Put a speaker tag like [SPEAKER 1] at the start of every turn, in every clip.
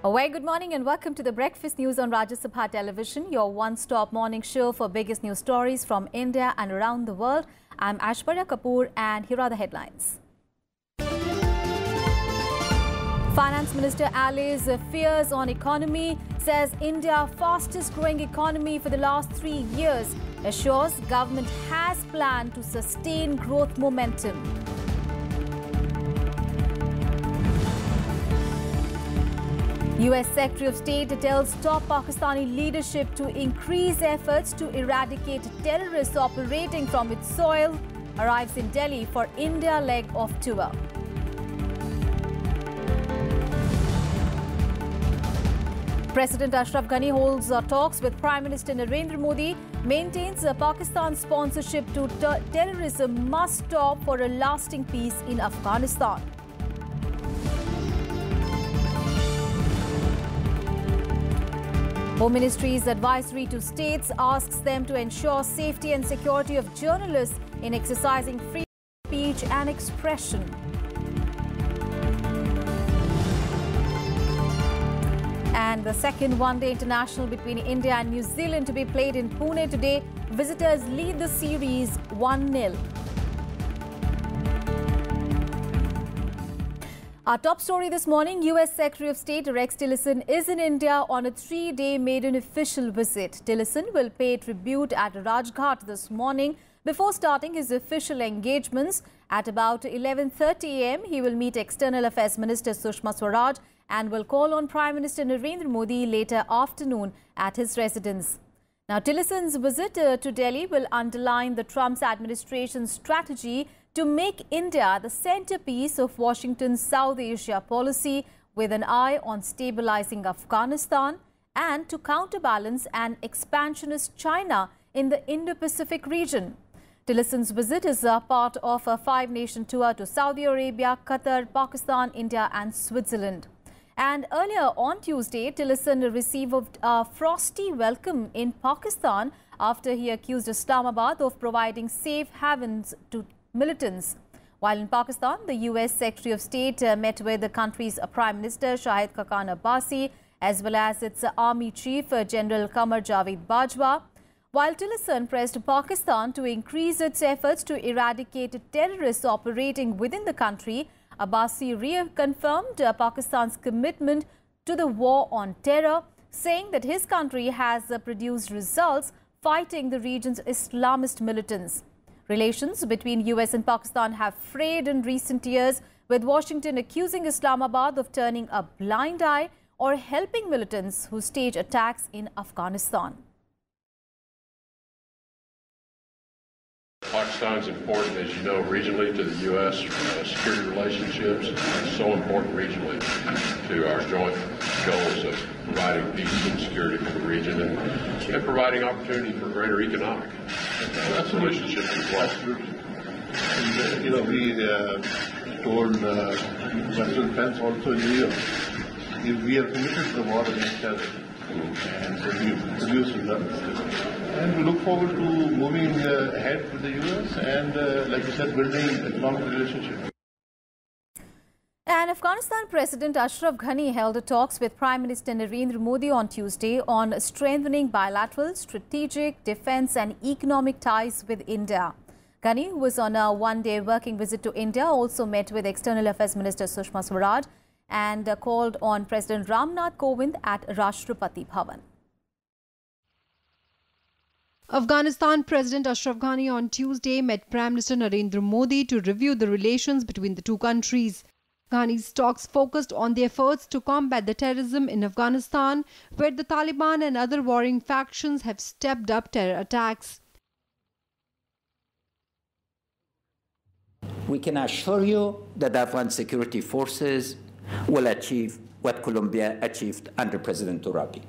[SPEAKER 1] A very good morning and welcome to the Breakfast News on Rajya Sabha television, your one-stop morning show for biggest news stories from India and around the world. I'm Aishwarya Kapoor and here are the headlines. Finance Minister allays fears on economy, says India fastest growing economy for the last 3 years, assures government has planned to sustain growth momentum. US Secretary of State tells top Pakistani leadership to increase efforts to eradicate terrorists operating from its soil, arrives in Delhi for India leg of tour. President Ashraf Ghani holds talks with Prime Minister Narendra Modi, maintains Pakistan's sponsorship to terrorism must stop for a lasting peace in Afghanistan. Home Ministry's advisory to states asks them to ensure safety and security of journalists in exercising free speech and expression. And the second one-day international between India and New Zealand to be played in Pune today. Visitors lead the series 1-0. Our top story this morning, US Secretary of State Rex Tillerson is in India on a 3-day maiden official visit. Tillerson will pay tribute at Rajghat this morning before starting his official engagements. At about 11:30 a.m., he will meet External Affairs Minister Sushma Swaraj and will call on Prime Minister Narendra Modi later afternoon at his residence. Now, Tillerson's visit to Delhi will underline the Trump's administration's strategy to make India the centerpiece of Washington's South Asia policy with an eye on stabilizing Afghanistan and to counterbalance an expansionist China in the Indo-Pacific region. Tillerson's visit is a part of a 5-nation tour to Saudi Arabia, Qatar, Pakistan, India and Switzerland. And earlier on Tuesday, Tillerson received a frosty welcome in Pakistan after he accused Islamabad of providing safe havens to militants. While in Pakistan, the US Secretary of State met with the country's Prime Minister Shahid Khaqan Abbasi as well as its Army Chief General Qamar Javed Bajwa. While Tillerson pressed Pakistan to increase its efforts to eradicate terrorists operating within the country, Abbasi reconfirmed Pakistan's commitment to the war on terror, saying that his country has produced results fighting the region's Islamist militants. Relations between US and Pakistan have frayed in recent years, with Washington accusing Islamabad of turning a blind eye or helping militants who stage attacks in Afghanistan.
[SPEAKER 2] Pakistan is important, as you know, regionally to the U.S. Security relationships. It's so important regionally to our joint goals of providing peace and security for the region and providing opportunity for greater economic relationships as well.
[SPEAKER 3] And, we told Western friends also in New York, we are committed to the war against terror and we produce results. And we look forward to moving ahead with the U.S. and, like you said, building economic relationships.
[SPEAKER 1] And Afghanistan President Ashraf Ghani held talks with Prime Minister Narendra Modi on Tuesday on strengthening bilateral, strategic, defence and economic ties with India. Ghani, who was on a one-day working visit to India, also met with External Affairs Minister Sushma Swaraj and called on President Rajnath Kovind at Rashtrapati Bhavan.
[SPEAKER 4] Afghanistan President Ashraf Ghani on Tuesday met Prime Minister Narendra Modi to review the relations between the two countries. Ghani's talks focused on the efforts to combat the terrorism in Afghanistan, where the Taliban and other warring factions have stepped up terror attacks.
[SPEAKER 5] We can assure you that the Afghan security forces will achieve what Colombia achieved under President Turabi.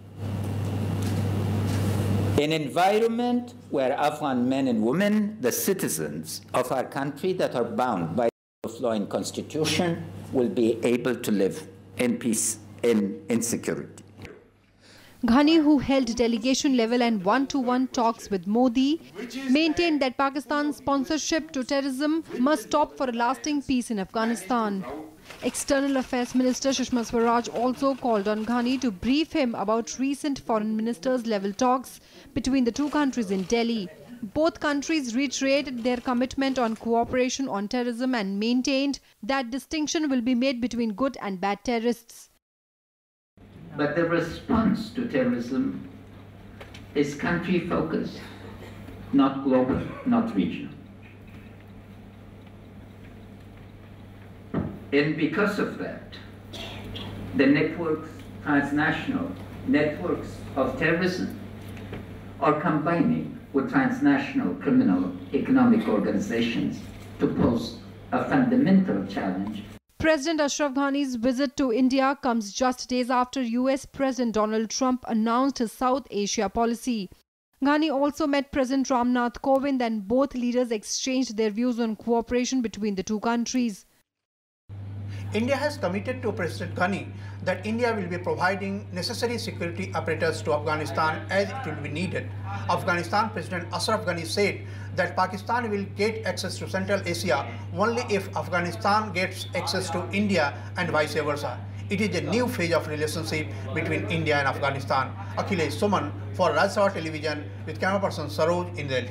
[SPEAKER 5] An environment where Afghan men and women, the citizens of our country that are bound by the law and constitution, will be able to live in peace and in security.
[SPEAKER 4] Ghani, who held delegation-level and one-to-one talks with Modi, maintained that Pakistan's sponsorship to terrorism must stop for a lasting peace in Afghanistan. External Affairs Minister Sushma Swaraj also called on Ghani to brief him about recent foreign ministers' level talks between the two countries in Delhi. Both countries reiterated their commitment on cooperation on terrorism and maintained that distinction will be made between good and bad terrorists.
[SPEAKER 5] But the response to terrorism is country-focused, not global, not regional. And because of that, the networks, transnational networks of terrorism are combining with transnational criminal economic organizations to pose a fundamental challenge.
[SPEAKER 4] President Ashraf Ghani's visit to India comes just days after US President Donald Trump announced his South Asia policy. Ghani also met President Rajnath Kovind and both leaders exchanged their views on cooperation between the two countries.
[SPEAKER 6] India has committed to President Ghani that India will be providing necessary security apparatus to Afghanistan as it will be needed. Afghanistan President Ashraf Ghani said that Pakistan will get access to Central Asia only if Afghanistan gets access to India and vice versa. It is a new phase of relationship between India and Afghanistan. Akhilesh Suman for Rajya Sabha television with camera person Saroj in Delhi.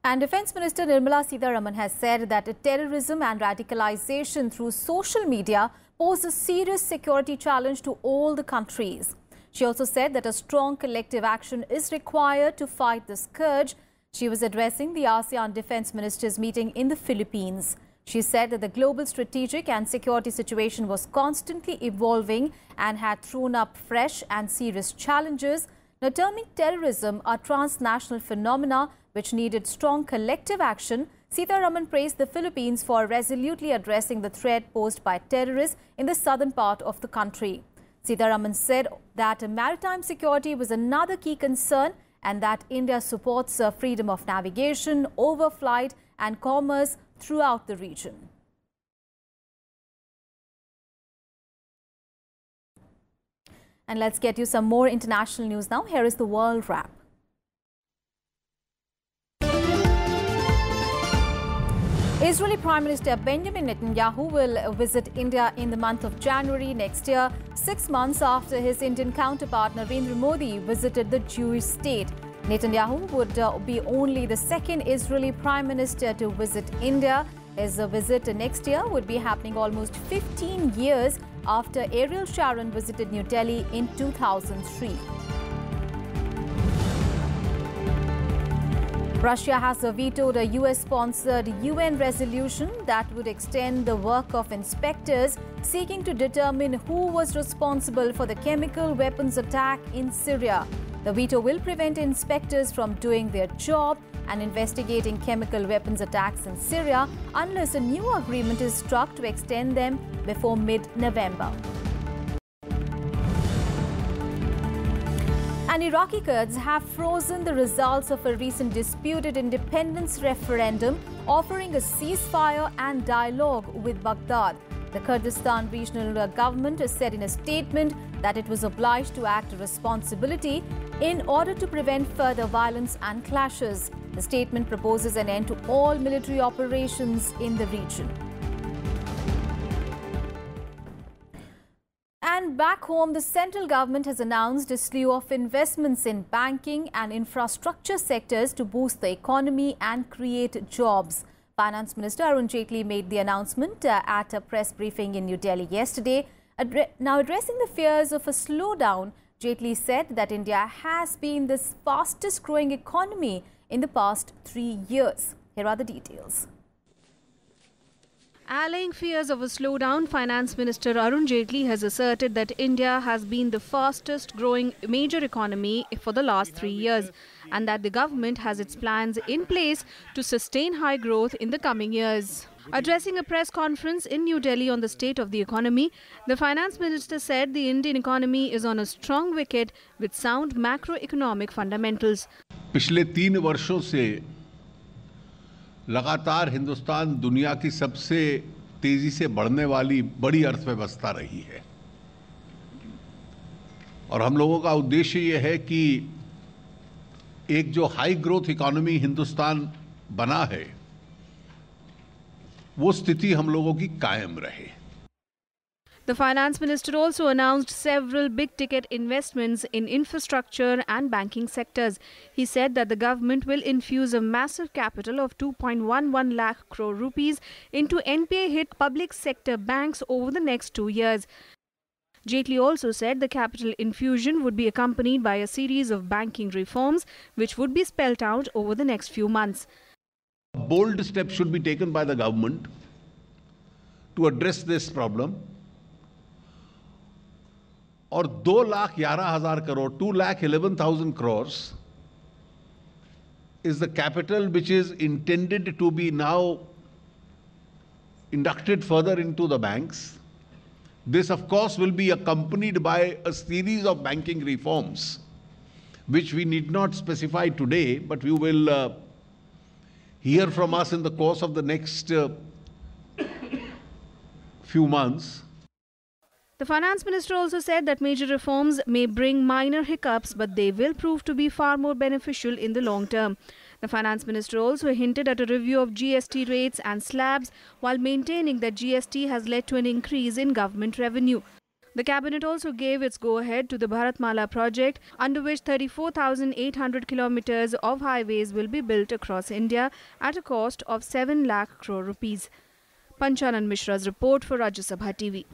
[SPEAKER 1] And Defence Minister Nirmala Sitharaman has said that terrorism and radicalization through social media pose a serious security challenge to all the countries. She also said that a strong collective action is required to fight the scourge. She was addressing the ASEAN Defence Ministers meeting in the Philippines. She said that the global strategic and security situation was constantly evolving and had thrown up fresh and serious challenges. Now, terming terrorism a transnational phenomena which needed strong collective action, Sitharaman praised the Philippines for resolutely addressing the threat posed by terrorists in the southern part of the country. Sitharaman said that maritime security was another key concern and that India supports freedom of navigation, overflight and commerce throughout the region. And let's get you some more international news now. Here is the World Wrap. Israeli Prime Minister Benjamin Netanyahu will visit India in the month of January next year, 6 months after his Indian counterpart Narendra Modi visited the Jewish state. Netanyahu would be only the second Israeli Prime Minister to visit India. His visit next year would be happening almost 15 years after Ariel Sharon visited New Delhi in 2003. Russia has vetoed a US-sponsored UN resolution that would extend the work of inspectors seeking to determine who was responsible for the chemical weapons attack in Syria. The veto will prevent inspectors from doing their job and investigating chemical weapons attacks in Syria unless a new agreement is struck to extend them before mid-November. And Iraqi Kurds have frozen the results of a recent disputed independence referendum, offering a ceasefire and dialogue with Baghdad. The Kurdistan regional government has said in a statement that it was obliged to act responsibly in order to prevent further violence and clashes. The statement proposes an end to all military operations in the region. And back home, the central government has announced a slew of investments in banking and infrastructure sectors to boost the economy and create jobs. Finance Minister Arun Jaitley made the announcement at a press briefing in New Delhi yesterday. Now addressing the fears of a slowdown, Jaitley said that India has been the fastest growing economy in the past 3 years. Here are the details.
[SPEAKER 7] Allaying fears of a slowdown, Finance Minister Arun Jaitley has asserted that India has been the fastest growing major economy for the last 3 years and that the government has its plans in place to sustain high growth in the coming years. Addressing a press conference in New Delhi on the state of the economy, the Finance Minister said the Indian economy is on a strong wicket with sound macroeconomic fundamentals.
[SPEAKER 8] पिछले 3 वर्षों से लगातार हिंदुस्तान दुनिया की सबसे तेजी से बढ़ने वाली बड़ी अर्थव्यवस्था रही है और हम लोगों का उद्देश्य ये है कि एक जो हाई ग्रोथ इकोनॉमी हिंदुस्तान बना है वो स्थिति हम लोगों की कायम रहे।
[SPEAKER 7] The finance minister also announced several big-ticket investments in infrastructure and banking sectors. He said that the government will infuse a massive capital of 2.11 lakh crore rupees into NPA-hit public sector banks over the next 2 years. Jaitley also said the capital infusion would be accompanied by a series of banking reforms which would be spelt out over the next few months.
[SPEAKER 8] Bold steps should be taken by the government to address this problem. और 2,11,000 crore, 2,11,000 crores is the capital which is intended to be now inducted further into the banks. This, of course, will be accompanied by a series of banking reforms, which we need not specify today, but you will hear from us in the course of the next few months.
[SPEAKER 7] The finance minister also said that major reforms may bring minor hiccups, but they will prove to be far more beneficial in the long term. The finance minister also hinted at a review of GST rates and slabs, while maintaining that GST has led to an increase in government revenue. The cabinet also gave its go-ahead to the Bharatmala project, under which 34,800 kilometers of highways will be built across India at a cost of 7 lakh crore rupees. Panchanan Mishra's report for Rajya Sabha TV.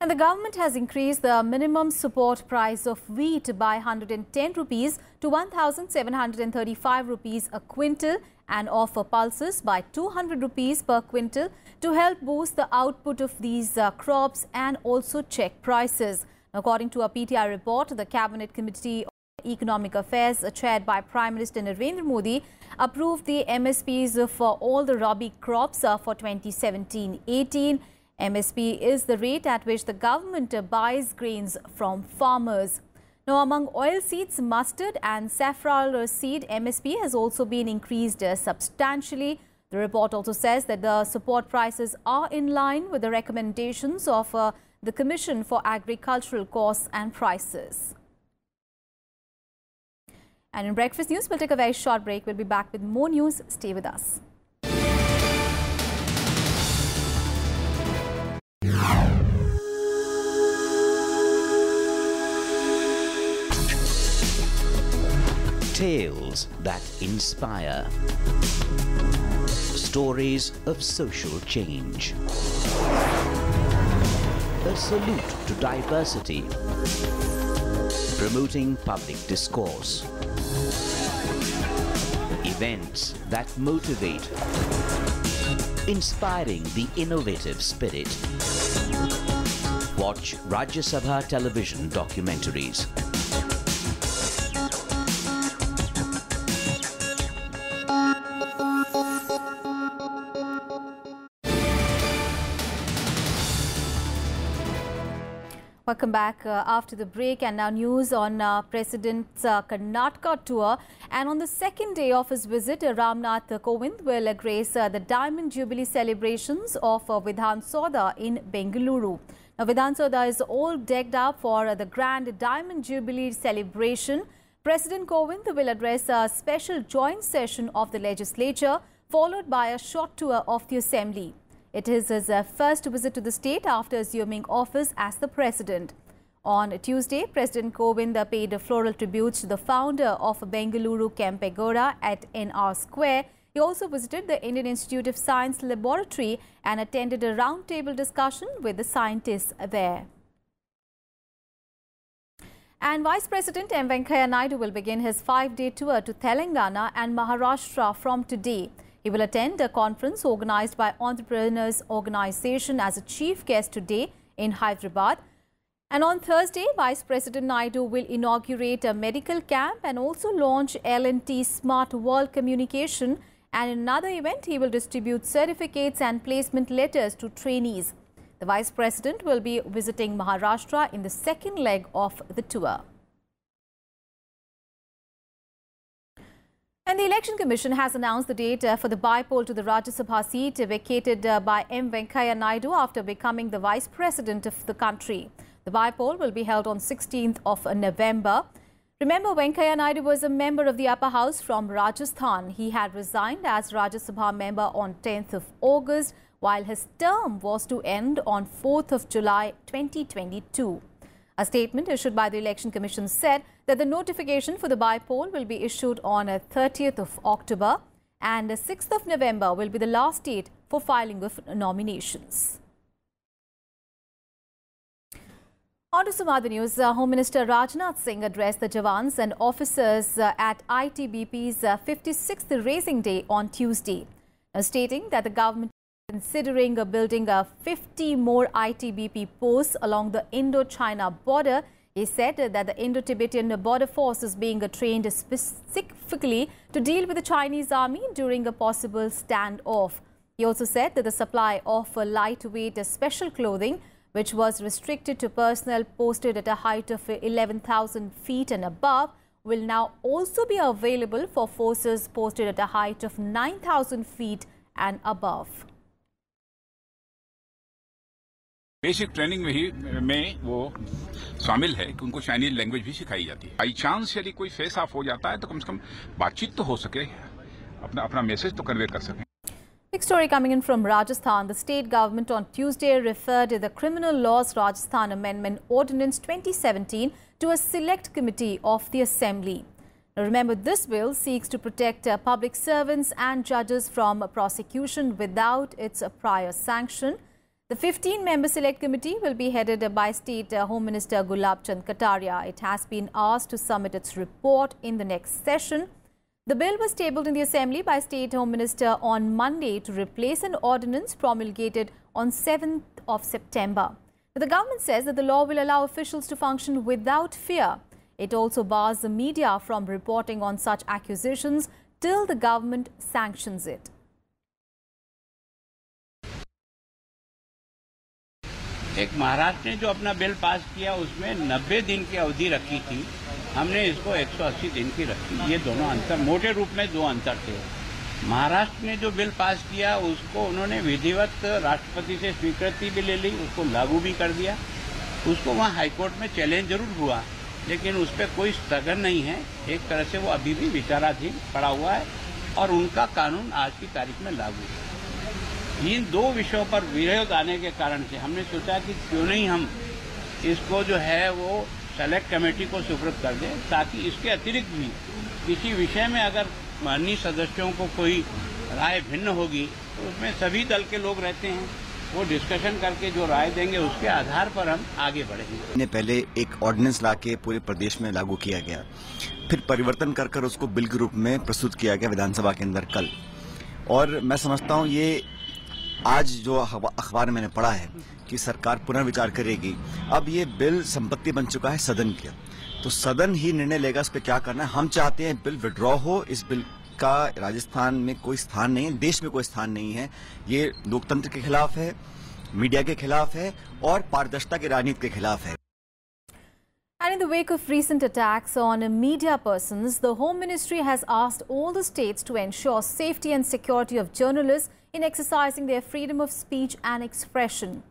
[SPEAKER 1] And the government has increased the minimum support price of wheat by 110 rupees to 1,735 rupees a quintal and offer pulses by 200 rupees per quintal to help boost the output of these crops and also check prices. According to a PTI report, the Cabinet Committee on Economic Affairs, chaired by Prime Minister Narendra Modi, approved the MSPs for all the Rabi crops for 2017-18. MSP is the rate at which the government buys grains from farmers. Now, among oilseeds, mustard and safflower seed MSP has also been increased substantially. The report also says that the support prices are in line with the recommendations of the Commission for Agricultural Costs and Prices. And in Breakfast News, we'll take a very short break. We'll be back with more news. Stay with us.
[SPEAKER 9] Tales that inspire. Stories of social change. A salute to diversity. Promoting public discourse. Events that motivate. Inspiring the innovative spirit. Watch Rajya Sabha television documentaries.
[SPEAKER 1] Welcome back after the break, and now news on President's Karnataka tour. And on the second day of his visit, Rajnath Kovind will grace the Diamond Jubilee celebrations of Vidhan Soda in Bengaluru. Now, Vidhan Soda is all decked up for the grand Diamond Jubilee celebration. President Kovind will address a special joint session of the legislature, followed by a short tour of the assembly. It is his first visit to the state after assuming office as the president. On Tuesday, President Kovind paid floral tributes to the founder of Bengaluru Kempegowda at NR Square. He also visited the Indian Institute of Science Laboratory and attended a roundtable discussion with the scientists there. And Vice President M. Venkaiah Naidu will begin his 5-day tour to Telangana and Maharashtra from today. He will attend a conference organized by Entrepreneurs Organization as a chief guest today in Hyderabad. And on Thursday, Vice President Naidu will inaugurate a medical camp and also launch L&T Smart World Communication. And in another event, he will distribute certificates and placement letters to trainees. The Vice President will be visiting Maharashtra in the second leg of the tour. And the Election Commission has announced the date for the by-poll to the Rajya Sabha seat vacated by M. Venkaiah Naidu after becoming the Vice President of the country. The by-poll will be held on 16th of November. Remember, Venkaiah Naidu was a member of the upper house from Rajasthan. He had resigned as Rajya Sabha member on 10th of August while his term was to end on 4th of July 2022. A statement issued by the Election Commission said that the notification for the by-poll will be issued on 30th of October and 6th of November will be the last date for filing of nominations. On to some other news. Home Minister Rajnath Singh addressed the Jawans and officers at ITBP's 56th Raising Day on Tuesday, stating that the government is considering building 50 more ITBP posts along the Indo-China border. He said that the Indo-Tibetan border force is being trained specifically to deal with the Chinese army during a possible standoff. He also said that the supply of lightweight special clothing, which was restricted to personnel posted at a height of 11,000 feet and above, will now also be available for forces posted at a height of 9,000 feet and above.
[SPEAKER 10] Basic training में वो शामिल है कि उनको Chinese language भी सिखाई जाती है। बाई चांस यदि कोई फेस ऑफ हो जाता है तो कम से कम बातचीत तो हो सके, अपना मैसेज तो कन्वे कर सके।
[SPEAKER 1] Big story coming in from Rajasthan. The state government on Tuesday referred the Criminal Laws Rajasthan Amendment Ordinance 2017 to a select committee of the Assembly. Now remember, this bill seeks to protect public servants and judges from prosecution without its prior sanction. The 15-member select committee will be headed by State Home Minister Gulab Chand Kataria. It has been asked to submit its report in the next session. The bill was tabled in the Assembly by State Home Minister on Monday to replace an ordinance promulgated on 7th of September. The government says that the law will allow officials to function without fear. It also bars the media from reporting on such accusations till the government sanctions it.
[SPEAKER 11] एक महाराष्ट्र ने जो अपना bill pass किया उसमें 90 दिन की अवधि रखी थी, हमने इसको 180 दिन की रखी। ये दोनों अंतर, मोटे रूप में दो अंतर थे। महाराष्ट्र ने जो बिल पास किया उसको उन्होंने विधिवत राष्ट्रपति से स्वीकृति भी ले ली, उसको लागू भी कर दिया। उसको वहाँ हाईकोर्ट में चैलेंज जरूर हुआ, लेकिन उस पर कोई स्थगन नहीं है। एक तरह से वो अभी भी विचाराधीन पड़ा हुआ है और उनका कानून आज की तारीख में लागू है। इन दो विषयों पर विरोध आने के कारण से हमने सोचा कि क्यों नहीं हम इसको जो है वो सेलेक्ट कमेटी को सुपुर्द कर दें, ताकि इसके अतिरिक्त भी किसी विषय में अगर माननीय सदस्यों को कोई राय भिन्न होगी तो उसमें सभी दल के लोग रहते हैं, वो डिस्कशन करके जो राय देंगे उसके आधार पर हम आगे बढ़ेंगे।
[SPEAKER 12] पहले एक ऑर्डिनेंस लाके पूरे प्रदेश में लागू किया गया, फिर परिवर्तन कर उसको बिल के रूप में प्रस्तुत किया गया विधानसभा के अंदर कल। और मैं समझता हूँ ये आज जो अखबार में मैंने पढ़ा है कि सरकार पुनर्विचार करेगी। अब ये बिल संपत्ति बन चुका है सदन की, तो सदन ही निर्णय लेगा इस पे क्या करना है। हम चाहते हैं बिल विड्रॉ हो। इस बिल का राजस्थान में कोई स्थान नहीं है, देश में कोई स्थान नहीं है। ये लोकतंत्र के खिलाफ है, मीडिया के खिलाफ है और पारदर्शिता की राजनीति के खिलाफ है।
[SPEAKER 1] And in the wake of recent attacks on media persons, the Home Ministry has asked all the states to ensure safety and security of journalists in exercising their freedom of speech and expression.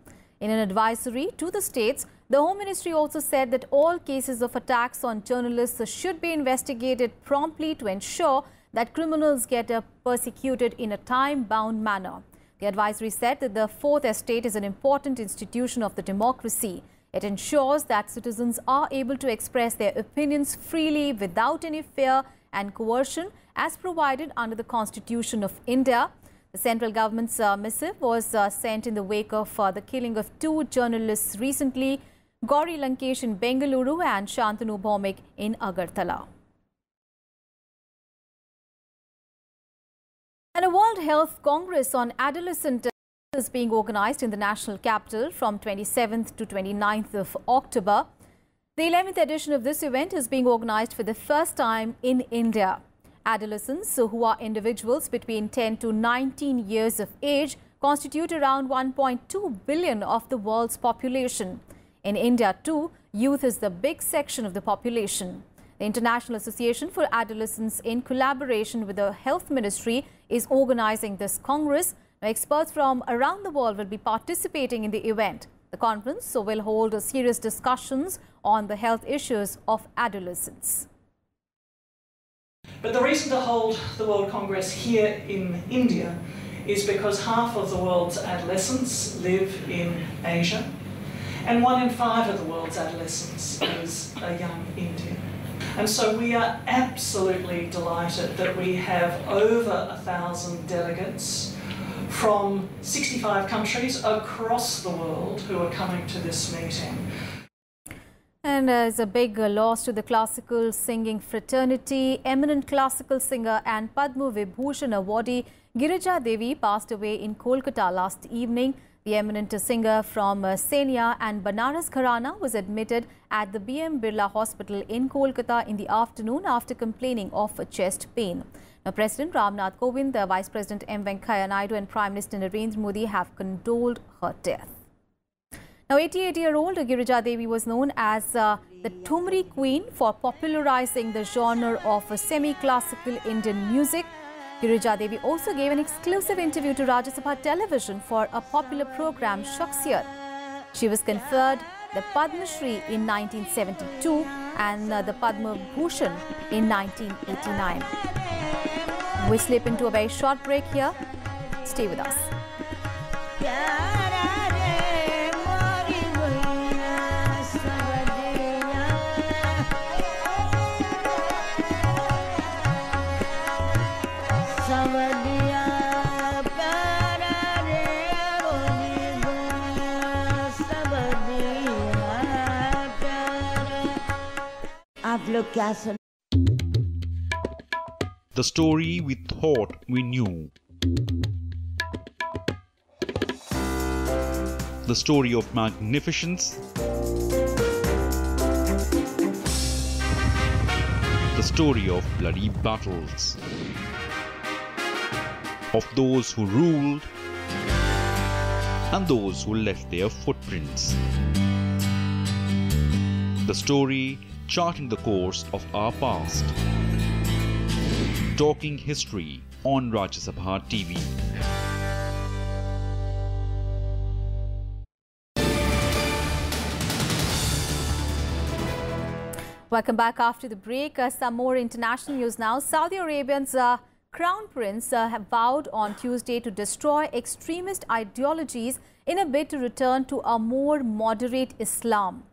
[SPEAKER 1] In an advisory to the states, the Home Ministry also said that all cases of attacks on journalists should be investigated promptly to ensure that criminals get persecuted in a time-bound manner. The advisory said that the Fourth Estate is an important institution of the democracy. It ensures that citizens are able to express their opinions freely without any fear and coercion as provided under the Constitution of India. The central government's missive was sent in the wake of the killing of two journalists recently, Gauri Lankesh in Bengaluru and Shantanu Bhaumik in Agartala. And a World Health Congress on Adolescent is being organized in the national capital from 27th to 29th of October. The 11th edition of this event is being organized for the first time in India. Adolescents, who are individuals between 10 to 19 years of age, constitute around 1.2 billion of the world's population. In India too, youth is the big section of the population. The International Association for Adolescents, in collaboration with the Health Ministry, is organizing this Congress. Now, experts from around the world will be participating in the event. The conference will hold serious discussions on the health issues of adolescents.
[SPEAKER 13] But the reason to hold the World Congress here in India is because half of the world's adolescents live in Asia, and 1 in 5 of the world's adolescents is a young Indian. And so we are absolutely delighted that we have over 1,000 delegates from 65 countries across the world who are coming to this meeting.
[SPEAKER 1] And it's a big loss to the classical singing fraternity. Eminent classical singer and Padmabhushan Awardee Girija Devi passed away in Kolkata last evening. The eminent singer from Senia and Banaras Gharana was admitted at the B.M. Birla Hospital in Kolkata in the afternoon after complaining of chest pain. Now, President Rajnath, Kovind, Vice President M. Venkaiah Naidu and Prime Minister Narendra Modi have condoled her death. Now, 88-year-old Girija Devi was known as the Thumri Queen for popularizing the genre of semi-classical Indian music. Girija Devi also gave an exclusive interview to Rajya Sabha television for a popular program, Shakhsiyat. She was conferred the Padma Shri in 1972 and the Padmabhushan in 1989. We slip into a very short break here. Stay with us.
[SPEAKER 14] The story we thought we knew. The story of magnificence. The story of bloody battles. Of those who ruled and those who left their footprints. The story charting the course of our past. Talking history on Rajya Sabha TV.
[SPEAKER 1] Welcome back after the break. Some more international news now. Saudi Arabia's Crown Prince have vowed on Tuesday to destroy extremist ideologies in a bid to return to a more moderate Islam.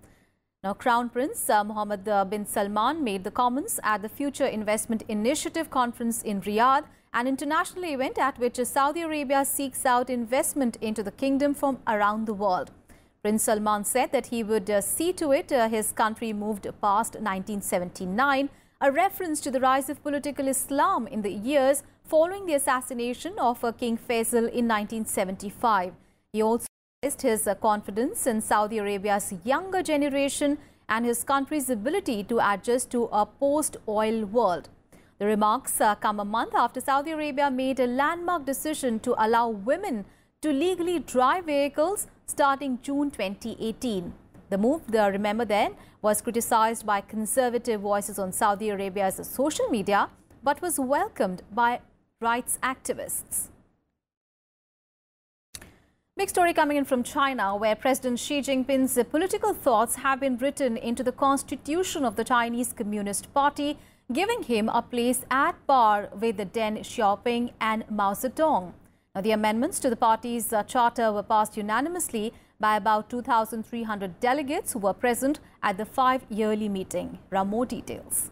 [SPEAKER 1] Now, Crown Prince Mohammed bin Salman made the comments at the Future Investment Initiative Conference in Riyadh, an international event at which Saudi Arabia seeks out investment into the kingdom from around the world. Prince Salman said that he would see to it his country moved past 1979, a reference to the rise of political Islam in the years following the assassination of King Faisal in 1975. He also his confidence in Saudi Arabia's younger generation and his country's ability to adjust to a post-oil world. The remarks come a month after Saudi Arabia made a landmark decision to allow women to legally drive vehicles starting June 2018. The move, remember then, was criticized by conservative voices on Saudi Arabia's social media, but was welcomed by rights activists. Big story coming in from China, where President Xi Jinping's political thoughts have been written into the constitution of the Chinese Communist Party, giving him a place at par with Deng Xiaoping and Mao Zedong. Now, the amendments to the party's charter were passed unanimously by about 2,300 delegates who were present at the 5-yearly meeting. More details.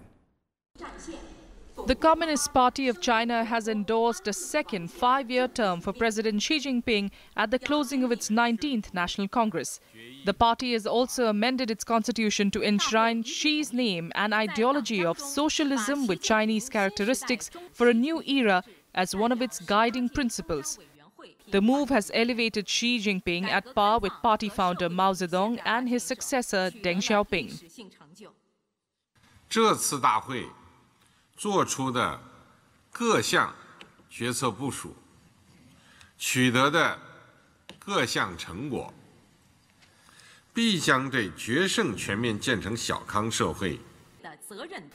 [SPEAKER 15] The Communist Party of China has endorsed a second 5-year term for President Xi Jinping at the closing of its 19th National Congress. The party has also amended its constitution to enshrine Xi's name and ideology of socialism with Chinese characteristics for a new era as one of its guiding principles. The move has elevated Xi Jinping at par with party founder Mao Zedong and his successor Deng Xiaoping.
[SPEAKER 16] 这次大会做出的各项决策部署，取得的各项成果，必将对决胜全面建成小康社会。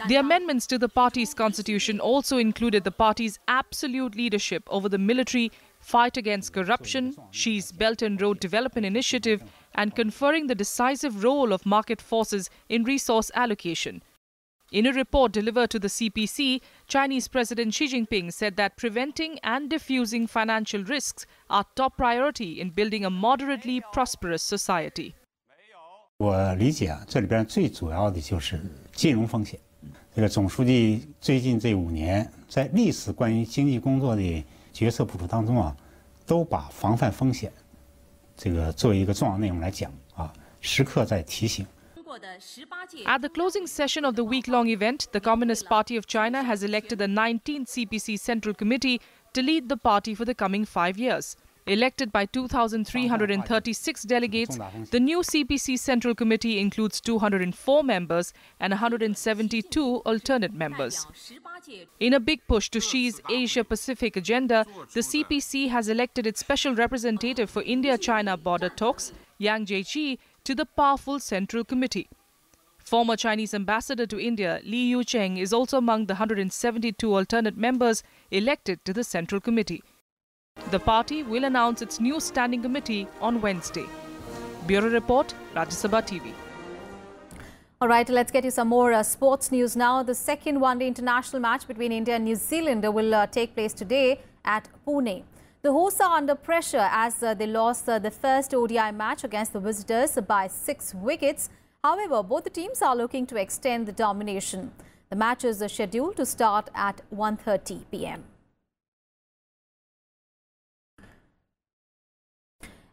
[SPEAKER 15] The amendments to the party's constitution also included the party's absolute leadership over the military, fight against corruption, Xi's Belt and Road Development Initiative, and conferring the decisive role of market forces in resource allocation. In a report delivered to the CPC, Chinese President Xi Jinping said that preventing and diffusing financial risks are top priority in building a moderately prosperous society.
[SPEAKER 17] 我理解这里边最主要的就是金融风险。这个总书记最近这5年在历史关于经济工作的决策部署当中都把防范风险这个作为一个重要内容来讲时刻在提醒。
[SPEAKER 15] At the closing session of the week-long event, the Communist Party of China has elected the 19th CPC Central Committee to lead the party for the coming 5 years. Elected by 2,336 delegates, the new CPC Central Committee includes 204 members and 172 alternate members. In a big push to Xi's Asia-Pacific agenda, the CPC has elected its special representative for India-China border talks, Yang Jiechi, to the powerful Central Committee. Former Chinese ambassador to India, Li Yucheng, is also among the 172 alternate members elected to the Central Committee. The party will announce its new standing committee on Wednesday. Bureau Report, Rajya Sabha TV.
[SPEAKER 1] All right, let's get you some more sports news now. The second one-day international match between India and New Zealand will take place today at Pune. The hosts are under pressure as they lost the first ODI match against the visitors by 6 wickets. However, both the teams are looking to extend the domination. The match is scheduled to start at 1:30 p.m.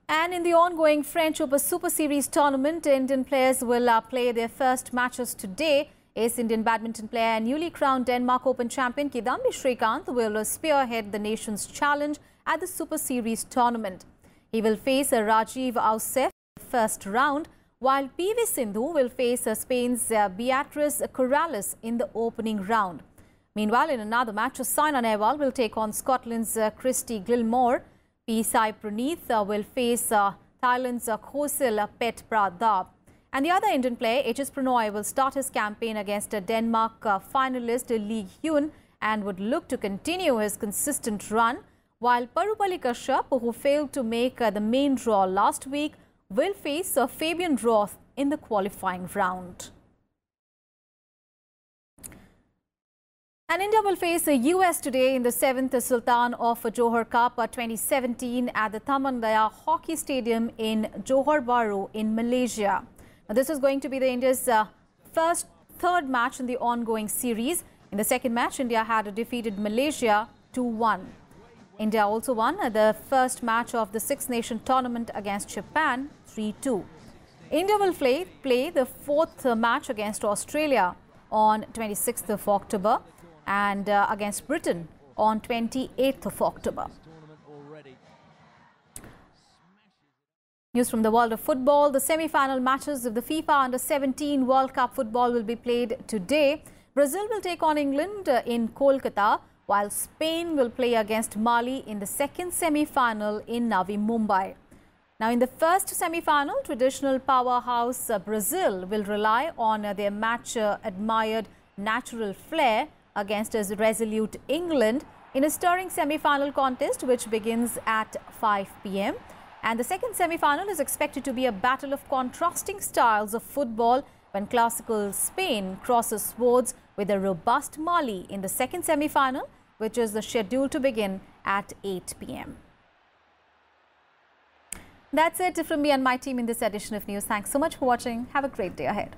[SPEAKER 1] And in the ongoing French Open Super Series tournament, Indian players will play their first matches today. Ace Indian badminton player and newly crowned Denmark Open champion Kidambi Srikanth will spearhead the nation's challenge at the Super Series tournament. He will face Rajiv Ausef in the first round, while PV Sindhu will face Spain's Beatriz Corrales in the opening round. Meanwhile, in another match, Saina Nehwal will take on Scotland's Christy Gilmore. P. Sai Praneeth will face Thailand's Khosil Pet Pradap. And the other Indian player, H.S. Pranoy, will start his campaign against Denmark finalist Lee Hyun and would look to continue his consistent run, while Parupalli Kashyap, who failed to make the main draw last week, will face Fabian Roth in the qualifying round. And India will face the US today in the 7th Sultan of Johor Cup 2017 at the Taman Daya Hockey Stadium in Johor Bahru in Malaysia. Now, this is going to be India's third match in the ongoing series. In the second match, India had defeated Malaysia 2-1. India also won the first match of the Six Nation tournament against Japan 3-2. India will play the fourth match against Australia on 26th of October and against Britain on 28th of October. News from the world of football. The semi-final matches of the FIFA Under-17 World Cup football will be played today. Brazil will take on England in Kolkata, while Spain will play against Mali in the second semi-final in Navi Mumbai. Now, in the first semi-final, traditional powerhouse Brazil will rely on their match-admired natural flair against a resolute England in a stirring semi-final contest which begins at 5 p.m. And the second semi-final is expected to be a battle of contrasting styles of football when classical Spain crosses swords with a robust Mali in the second semi-final, which is scheduled to begin at 8 p.m. That's it from me and my team in this edition of news. Thanks so much for watching. Have a great day ahead.